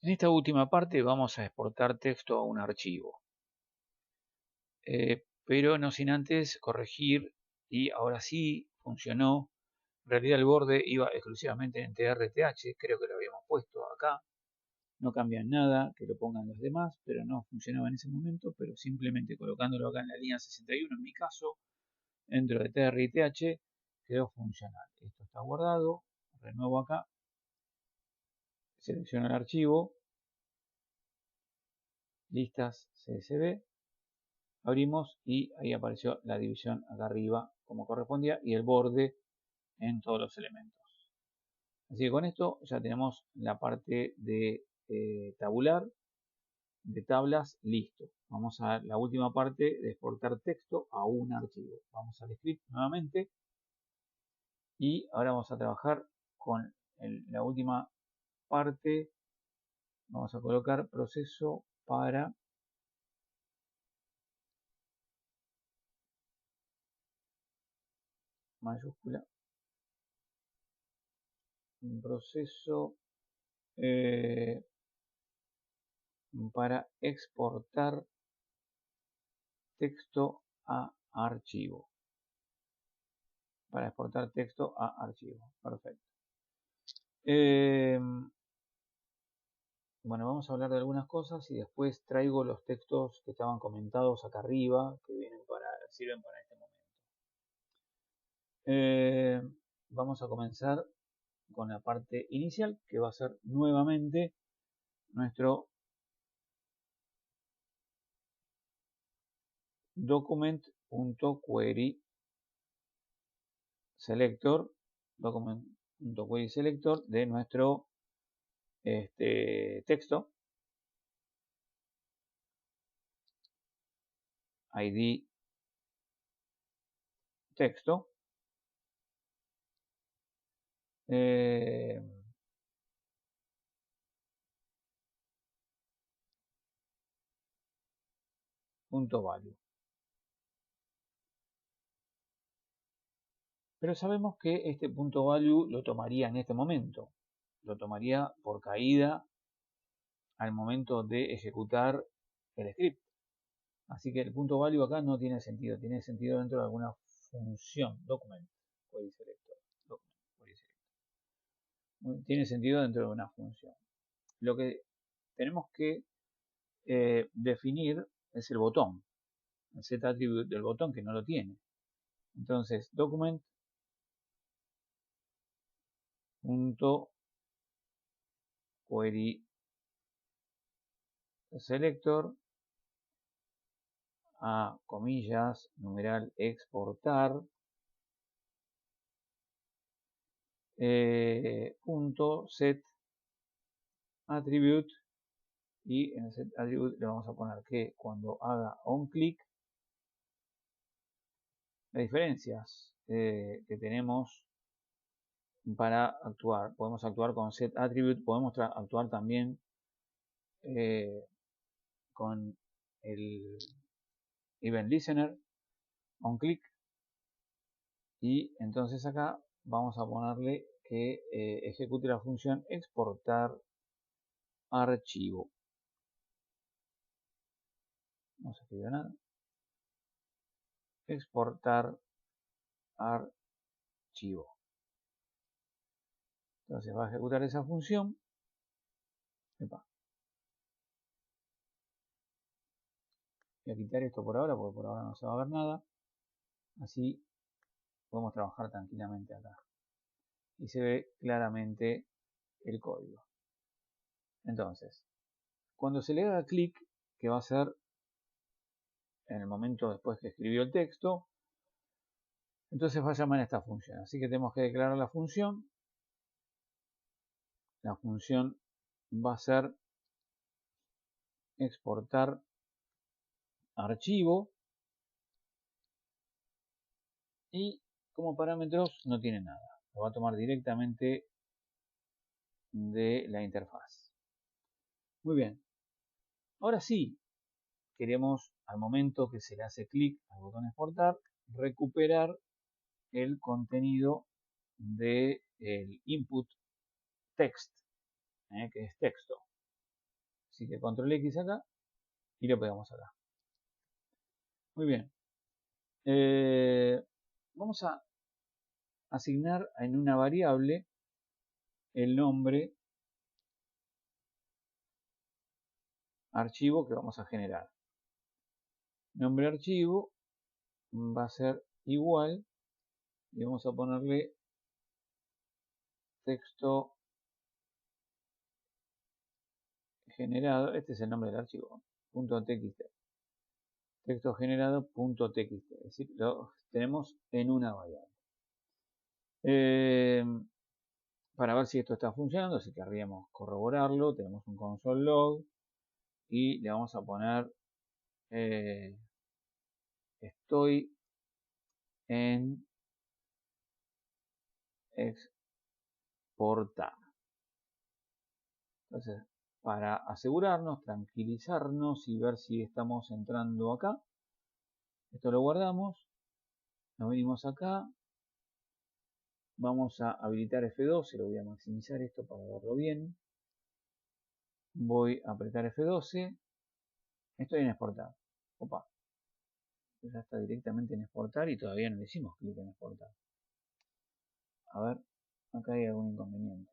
En esta última parte vamos a exportar texto a un archivo, pero no sin antes corregir, y ahora sí funcionó. En realidad el borde iba exclusivamente en TRTH, creo que lo habíamos puesto acá. No cambia nada que lo pongan los demás, pero no funcionaba en ese momento, pero simplemente colocándolo acá en la línea 61 en mi caso, dentro de TRTH, quedó funcional. Esto está guardado, renuevo acá, selecciono el archivo, listas CSV, abrimos y ahí apareció la división acá arriba como correspondía y el borde en todos los elementos. Así que con esto ya tenemos la parte de tabular, de tablas, listo. Vamos a la última parte de exportar texto a un archivo. Vamos al script nuevamente y ahora vamos a trabajar con la última parte. Vamos a colocar proceso para mayúscula, un proceso para exportar texto a archivo. Para exportar texto a archivo. Perfecto. Bueno, vamos a hablar de algunas cosas y después traigo los textos que estaban comentados acá arriba, que sirven para este momento. Vamos a comenzar con la parte inicial, que va a ser nuevamente nuestro document.query selector, document.query selector de nuestro texto, id texto, punto value. Pero sabemos que este punto value lo tomaría en este momento, lo tomaría por caída al momento de ejecutar el script. Así que el punto value acá no tiene sentido dentro de alguna función, document, query selector, document, query selector. Tiene sentido dentro de una función. Lo que tenemos que definir es el botón, el set attribute del botón que no lo tiene. Entonces, document punto query selector a comillas, numeral exportar, punto set attribute, y en el set attribute le vamos a poner que cuando haga on click, las diferencias que tenemos para actuar. Podemos actuar con set attribute, podemos actuar también con el event listener on click, y entonces acá vamos a ponerle que ejecute la función exportar archivo. No se escribió nada. Exportar archivo. Entonces va a ejecutar esa función. Epa. Voy a quitar esto por ahora porque por ahora no se va a ver nada. Así podemos trabajar tranquilamente acá. Y se ve claramente el código. Entonces, cuando se le haga clic, que va a ser en el momento después que escribió el texto, entonces va a llamar a esta función. Así que tenemos que declarar la función. La función va a ser exportar archivo, y como parámetros no tiene nada. Lo va a tomar directamente de la interfaz. Muy bien. Ahora sí, queremos, al momento que se le hace clic al botón exportar, recuperar el contenido del input text, que es texto. Así que control X acá y lo pegamos acá. Muy bien. Vamos a asignar en una variable el nombre archivo que vamos a generar. Nombre archivo va a ser igual y vamos a ponerle texto generado. Este es el nombre del archivo, .txt. Texto generado .txt, es decir, lo tenemos en una variable. Para ver si esto está funcionando, si querríamos corroborarlo, tenemos un console log y le vamos a poner estoy en exportar. Entonces, para asegurarnos, tranquilizarnos y ver si estamos entrando acá, esto lo guardamos, nos venimos acá, vamos a habilitar F12, lo voy a maximizar esto para verlo bien. Voy a apretar F12, estoy en exportar. Opa, ya está directamente en exportar y todavía no le hicimos clic en exportar. A ver, acá hay algún inconveniente.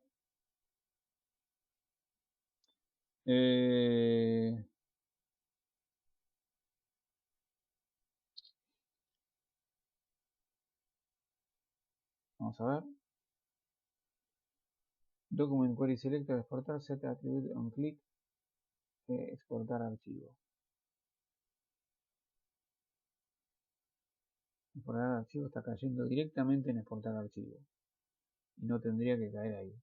Vamos a ver. Document Query Selector, exportar, set attribute on click, exportar archivo. Exportar archivo está cayendo directamente en exportar archivo. Y no tendría que caer ahí.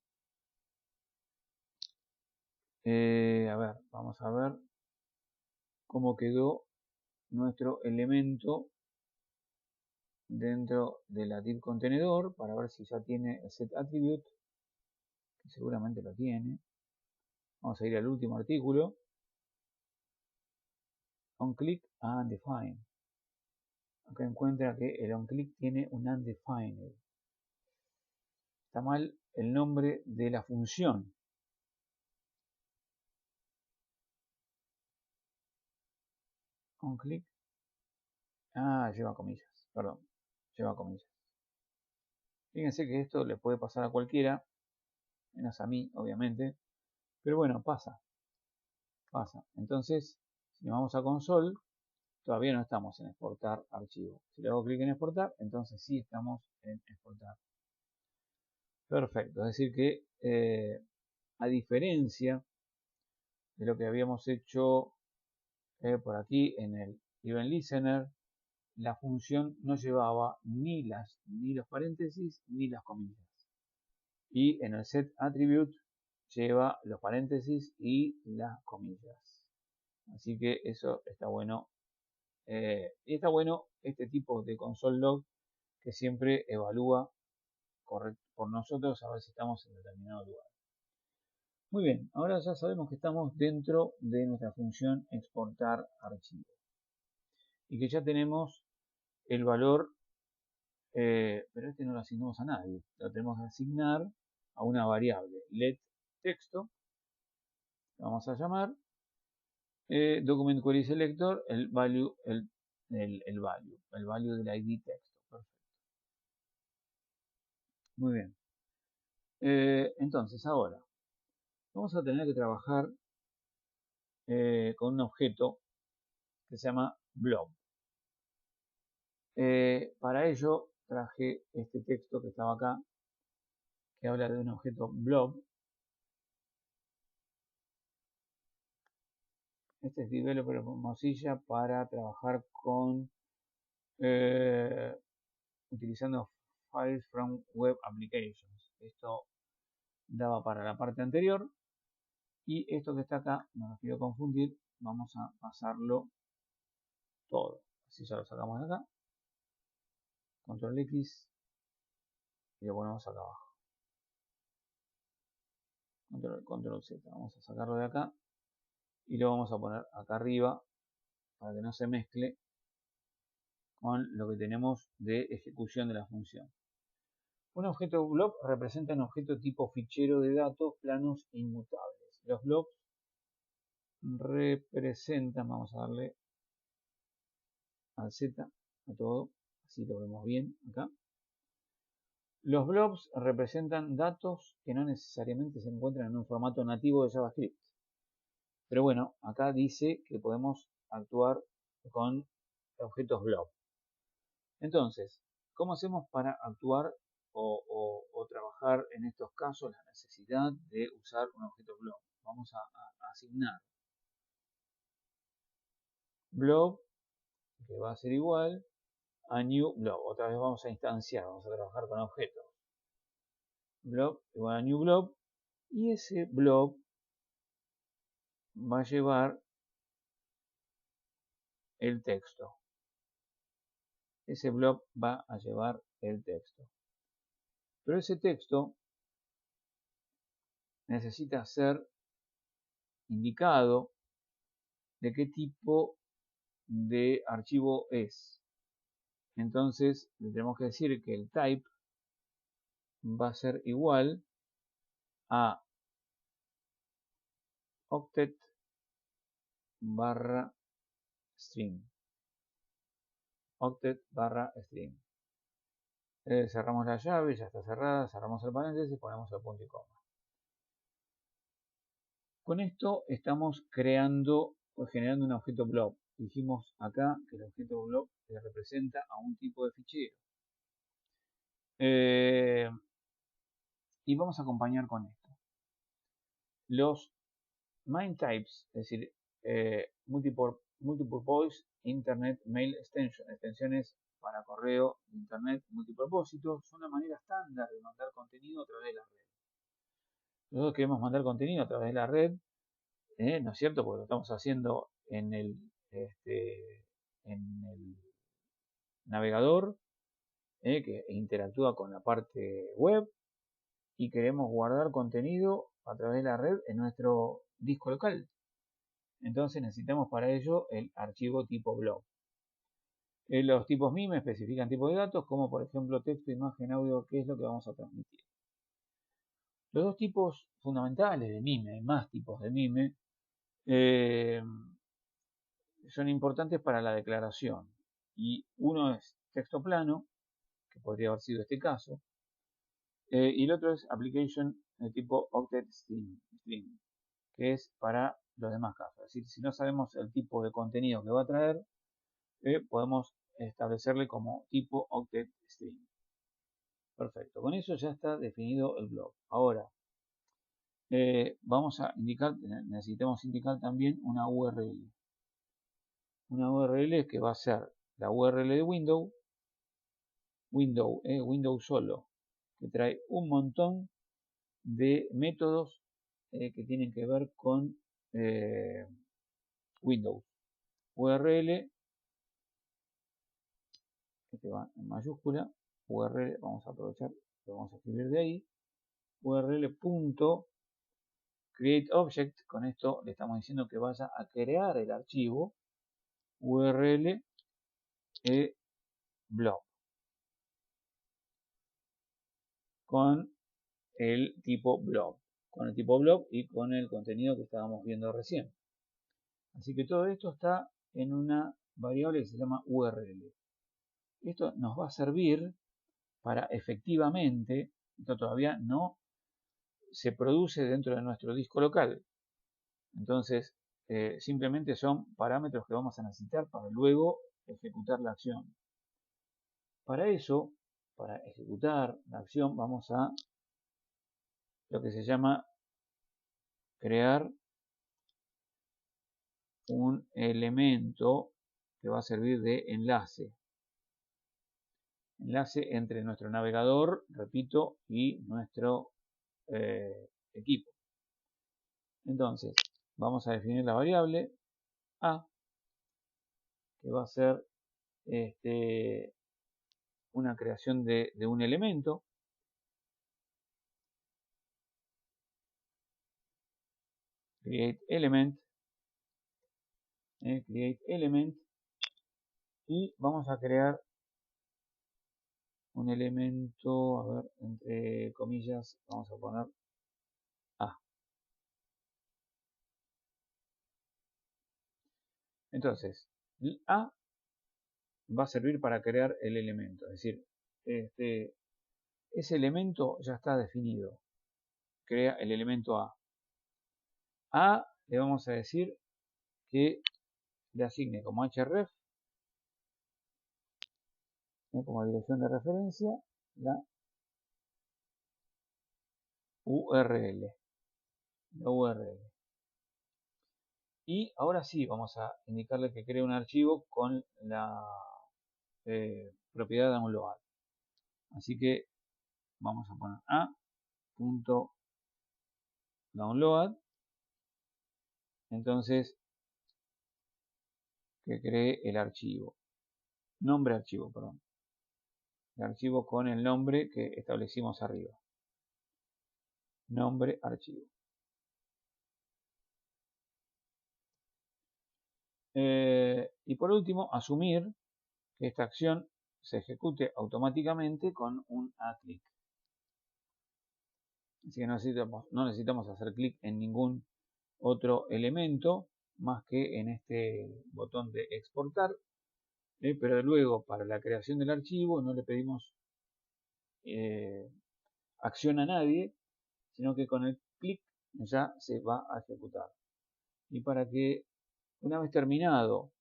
A ver, vamos a ver cómo quedó nuestro elemento dentro de la div contenedor para ver si ya tiene el set attribute, que seguramente lo tiene. Vamos a ir al último artículo. OnClick undefined. Acá encuentra que el OnClick tiene un undefined. Está mal el nombre de la función. OnClick. Lleva comillas. Perdón. Lleva comillas. Fíjense que esto le puede pasar a cualquiera, menos a mí, obviamente. Pero bueno, pasa. Entonces, si nos vamos a console, todavía no estamos en exportar archivo. Si le hago clic en exportar, entonces sí estamos en exportar. Perfecto. Es decir que, a diferencia de lo que habíamos hecho por aquí en el Event Listener, la función no llevaba ni los paréntesis ni las comillas. Y en el set attribute lleva los paréntesis y las comillas. Así que eso está bueno. Y está bueno este tipo de console log que siempre evalúa por nosotros a ver si estamos en determinado lugar. Muy bien, ahora ya sabemos que estamos dentro de nuestra función exportar archivo. Y que ya tenemos el valor, pero este no lo asignamos a nadie. Lo tenemos que asignar a una variable. Let texto, vamos a llamar document query selector, el value del ID texto. Perfecto. Muy bien. Entonces ahora vamos a tener que trabajar con un objeto que se llama blob. Para ello traje este texto que estaba acá, que habla de un objeto blob. Este es Developer Mozilla para trabajar con utilizando Files from Web Applications. Esto daba para la parte anterior. Y esto que está acá, no lo quiero confundir, vamos a pasarlo todo. Así ya lo sacamos de acá. Control X y lo ponemos acá abajo. Control Z. Vamos a sacarlo de acá y lo vamos a poner acá arriba para que no se mezcle con lo que tenemos de ejecución de la función. Un objeto blob representa un objeto tipo fichero de datos planos e inmutables. Los blobs representan, vamos a darle al Z a todo, así lo vemos bien acá. Los blobs representan datos que no necesariamente se encuentran en un formato nativo de JavaScript. Pero bueno, acá dice que podemos actuar con objetos blob. Entonces, ¿cómo hacemos para actuar o trabajar en estos casos la necesidad de usar un objeto blob? Vamos a asignar blob, que va a ser igual a new blob. Otra vez vamos a instanciar, vamos a trabajar con objetos. Blob igual a new blob. Y ese blob va a llevar el texto. Ese blob va a llevar el texto. Pero ese texto necesita ser indicado de qué tipo de archivo es. Entonces le tenemos que decir que el type va a ser igual a octet barra string. Octet barra string. Cerramos la llave, ya está cerrada, cerramos el paréntesis y ponemos el punto y coma. Con esto estamos creando o generando un objeto blob. Dijimos acá que el objeto blob le representa a un tipo de fichero. Y vamos a acompañar con esto. Los main types, es decir, multipurpose Internet Mail Extension, extensiones para correo Internet multipropósito, son una manera estándar de mandar contenido a través de la red. Nosotros queremos mandar contenido a través de la red, ¿no es cierto? Porque lo estamos haciendo en el navegador, que interactúa con la parte web, y queremos guardar contenido a través de la red en nuestro disco local. Entonces necesitamos para ello el archivo tipo blob. Los tipos MIME especifican tipos de datos, como por ejemplo texto, imagen, audio, que es lo que vamos a transmitir. Los dos tipos fundamentales de MIME, hay más tipos de MIME, son importantes para la declaración. Y uno es texto plano, que podría haber sido este caso, y el otro es application de tipo octet string, que es para los demás casos. Es decir, si no sabemos el tipo de contenido que va a traer, podemos establecerle como tipo octet string. Perfecto, con eso ya está definido el blob. Ahora, vamos a indicar, necesitamos indicar también una URL. Una URL que va a ser la URL de Window solo, que trae un montón de métodos que tienen que ver con Windows. URL, este va en mayúscula, URL, vamos a aprovechar, lo vamos a escribir de ahí, URL.createObject, con esto le estamos diciendo que vaya a crear el archivo URL blob con el tipo blob, y con el contenido que estábamos viendo recién. Así que todo esto está en una variable que se llama URL. Esto nos va a servir para efectivamente, esto todavía no se produce dentro de nuestro disco local. Entonces, simplemente son parámetros que vamos a necesitar para luego ejecutar la acción. Para eso, para ejecutar la acción, vamos a lo que se llama crear un elemento que va a servir de enlace. Enlace entre nuestro navegador, repito, y nuestro equipo. Entonces, vamos a definir la variable A, que va a ser una creación de un elemento. Create element. Y vamos a crear un elemento, a ver, entre comillas, vamos a poner A. Entonces, A va a servir para crear el elemento, es decir, ese elemento ya está definido, crea el elemento A. A le vamos a decir que le asigne como href, como dirección de referencia, la URL. Y ahora sí vamos a indicarle que cree un archivo con la propiedad de download. Así que vamos a poner a.download. Entonces, que cree el archivo. Nombre archivo, perdón. El archivo con el nombre que establecimos arriba. Nombre archivo. Y por último, asumir que esta acción se ejecute automáticamente con un A-click. Así que no necesitamos hacer clic en ningún otro elemento más que en este botón de exportar. Pero luego para la creación del archivo no le pedimos acción a nadie, sino que con el clic ya se va a ejecutar. Y para que una vez terminado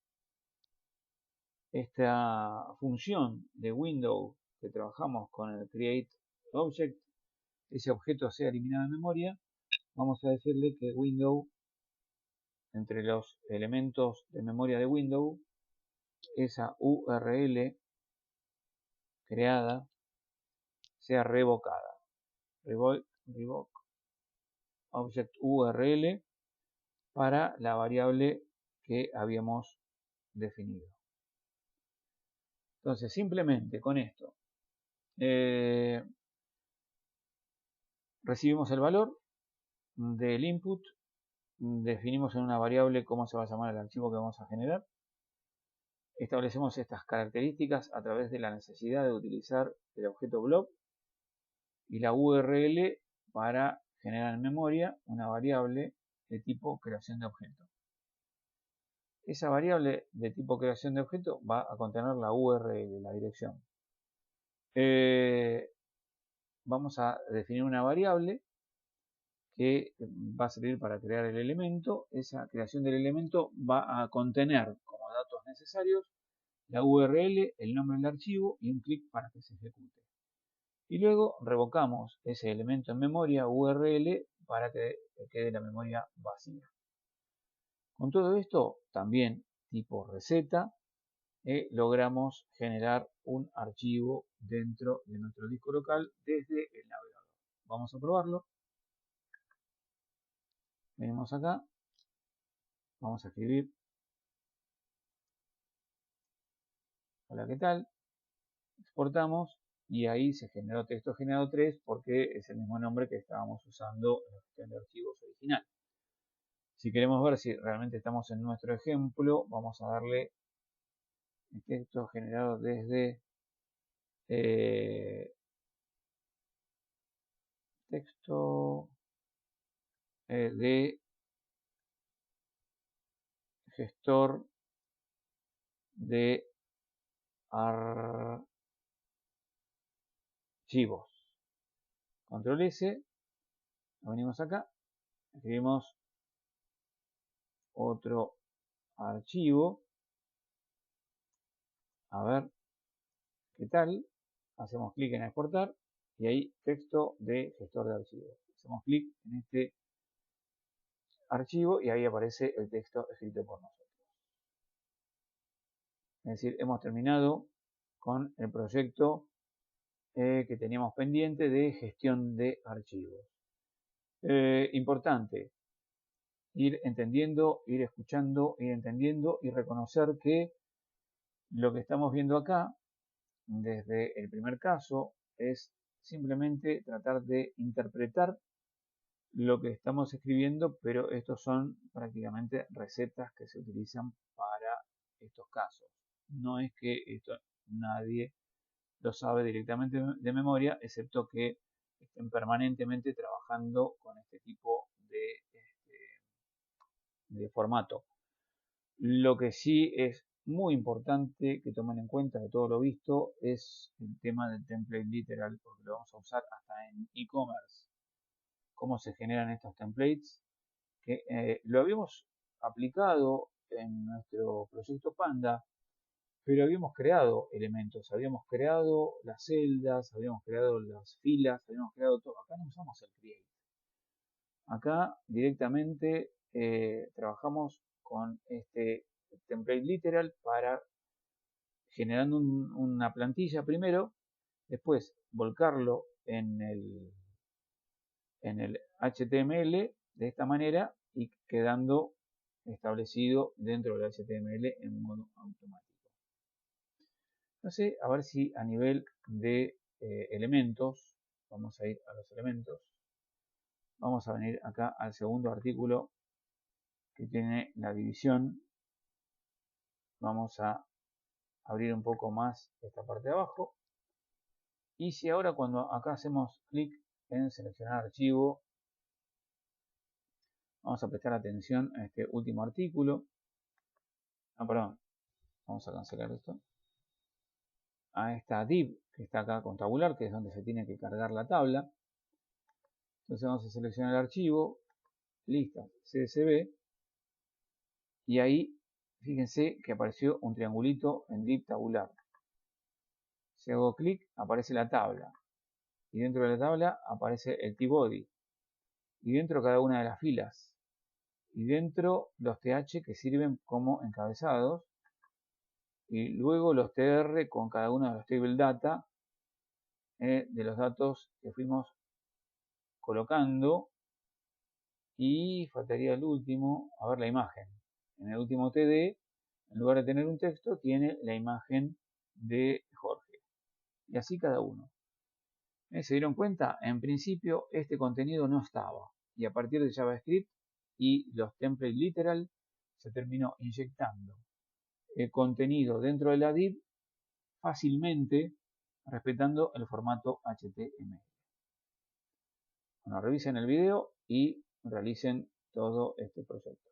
esta función de window que trabajamos con el create object, ese objeto sea eliminado de memoria, vamos a decirle que window, entre los elementos de memoria de window, esa URL creada sea revocada. Revoke object URL para la variable que habíamos definido. Entonces, simplemente con esto recibimos el valor del input, definimos en una variable cómo se va a llamar el archivo que vamos a generar, establecemos estas características a través de la necesidad de utilizar el objeto blob y la URL para generar en memoria una variable de tipo creación de objeto. Esa variable de tipo creación de objeto va a contener la URL, la dirección. Vamos a definir una variable que va a servir para crear el elemento. Esa creación del elemento va a contener como datos necesarios la URL, el nombre del archivo y un clic para que se ejecute. Y luego revocamos ese elemento en memoria URL para que quede la memoria vacía. Con todo esto, también tipo receta, logramos generar un archivo dentro de nuestro disco local desde el navegador. Vamos a probarlo. Venimos acá, vamos a escribir hola, ¿qué tal? Exportamos y ahí se generó texto generado 3 porque es el mismo nombre que estábamos usando en la gestión de archivos original. Si queremos ver si realmente estamos en nuestro ejemplo, vamos a darle el texto generado desde texto de gestor de archivos. Control S, venimos acá, escribimos otro archivo, a ver qué tal, hacemos clic en exportar y ahí texto de gestor de archivos. Hacemos clic en este archivo y ahí aparece el texto escrito por nosotros. Es decir, hemos terminado con el proyecto que teníamos pendiente de gestión de archivos. Importante, ir entendiendo, ir escuchando, ir entendiendo y reconocer que lo que estamos viendo acá, desde el primer caso, es simplemente tratar de interpretar lo que estamos escribiendo, pero estos son prácticamente recetas que se utilizan para estos casos. No es que esto nadie lo sabe directamente de memoria, excepto que estén permanentemente trabajando con este tipo de formato. Lo que sí es muy importante que tomen en cuenta de todo lo visto es el tema del template literal, porque lo vamos a usar hasta en e-commerce. Cómo se generan estos templates, que lo habíamos aplicado en nuestro proyecto Panda, pero habíamos creado elementos, habíamos creado las celdas, habíamos creado las filas, habíamos creado todo. Acá no usamos el create. Acá directamente trabajamos con este template literal para generando una plantilla primero, después volcarlo en el HTML de esta manera y quedando establecido dentro del HTML en modo automático. Entonces, a ver si a nivel de elementos, vamos a ir a los elementos, vamos a venir acá al segundo artículo que tiene la división. Vamos a abrir un poco más esta parte de abajo. Y si ahora cuando acá hacemos clic en seleccionar archivo, vamos a prestar atención a este último artículo. Perdón, vamos a cancelar esto. A esta div que está acá con tabular, que es donde se tiene que cargar la tabla. Entonces vamos a seleccionar el archivo, listas CSV, y ahí fíjense que apareció un triangulito en div tabular. Si hago clic, aparece la tabla, y dentro de la tabla aparece el t-body, y dentro cada una de las filas, y dentro los th que sirven como encabezados, y luego los tr con cada uno de los table data de los datos que fuimos colocando. Y faltaría el último, a ver, la imagen. En el último TD, en lugar de tener un texto, tiene la imagen de Jorge. Y así cada uno. ¿Se dieron cuenta? En principio este contenido no estaba. Y a partir de JavaScript y los templates literal se terminó inyectando el contenido dentro de la div fácilmente respetando el formato HTML. Bueno, revisen el video y realicen todo este proyecto.